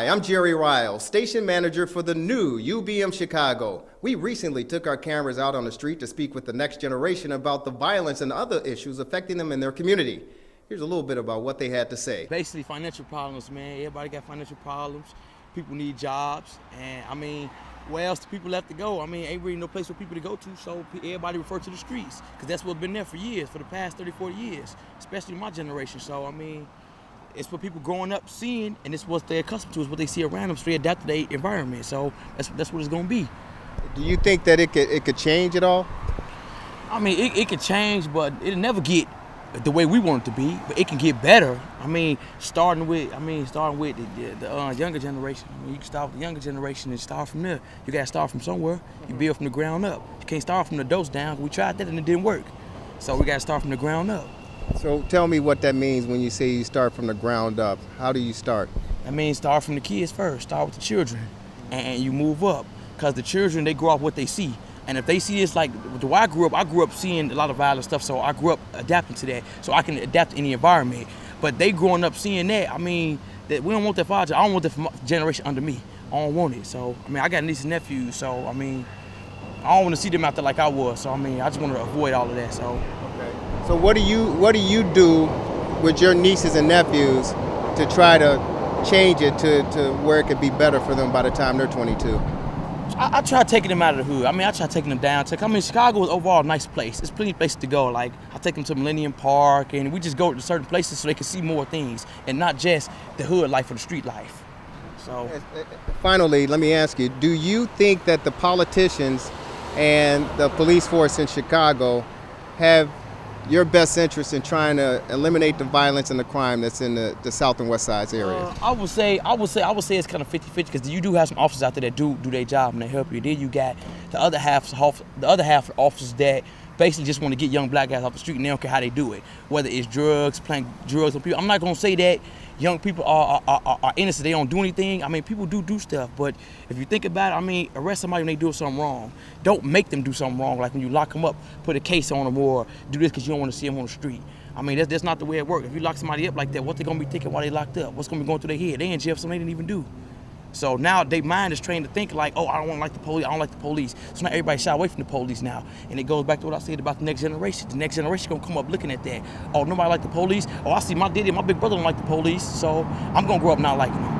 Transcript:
Hi, I'm Jerry Riles, station manager for the new UBM-Chicago. We recently took our cameras out on the street to speak with the next generation about the violence and other issues affecting them in their community. Here's a little bit about what they had to say. Basically, financial problems, man. Everybody got financial problems. People need jobs, and I mean, where else do people have to go? I mean, ain't really no place for people to go to, so everybody refer to the streets, because that's what's been there for years, for the past 30, 40 years, especially my generation. So, I mean, it's what people growing up seeing, and it's what they're accustomed to, is what they see around them, so they adapt to their environment. So that's what it's gonna be. Do you think that it could change at all? I mean, it could change, but it'll never get the way we want it to be. But it can get better. I mean, starting with the younger generation. I mean, you can start with the younger generation and start from there. You gotta start from somewhere. You build from the ground up. You can't start from the dose down. We tried that and it didn't work. So we gotta start from the ground up. So tell me what that means when you say you start from the ground up. How do you start? I mean, start from the kids first. Start with the children, and you move up. Because the children, they grow up what they see. And if they see this, like the way I grew up seeing a lot of violent stuff, so I grew up adapting to that, so I can adapt to any environment. But they growing up seeing that, I mean, that we don't want that for our I don't want that for my generation under me. I don't want it. So, I mean, I got nieces and nephews, so, I mean, I don't want to see them out there like I was. So, I mean, I just want to avoid all of that, so. Okay. So what do you do with your nieces and nephews to try to change it to where it could be better for them by the time they're 22? I try taking them out of the hood. I mean, I try taking them down. I mean, Chicago is overall a nice place. There's plenty of places to go. Like, I take them to Millennium Park, and we just go to certain places so they can see more things, and not just the hood life or the street life. So, finally, let me ask you, do you think that the politicians and the police force in Chicago have your best interest in trying to eliminate the violence and the crime that's in the South and West Sides area? I would say it's kind of 50-50, because you do have some officers out there that do their job and they help you. Then you got the other half of officers that basically just want to get young black guys off the street, and they don't care how they do it. Whether it's drugs, playing drugs on people. I'm not gonna say that young people are innocent, they don't do anything. I mean, people do stuff, but if you think about it, I mean, arrest somebody when they do something wrong. Don't make them do something wrong, like when you lock them up, put a case on them, or do this because you don't want to see them on the street. I mean, that's not the way it works. If you lock somebody up like that, what they gonna be thinking while they locked up? What's gonna be going through their head? They in jail for something they didn't even do. So now their mind is trained to think like, oh, I don't like the police, I don't like the police. So now everybody shy away from the police now. And it goes back to what I said about the next generation. The next generation gonna come up looking at that. Oh, nobody like the police. Oh, I see my daddy and my big brother don't like the police, so I'm gonna grow up not liking them.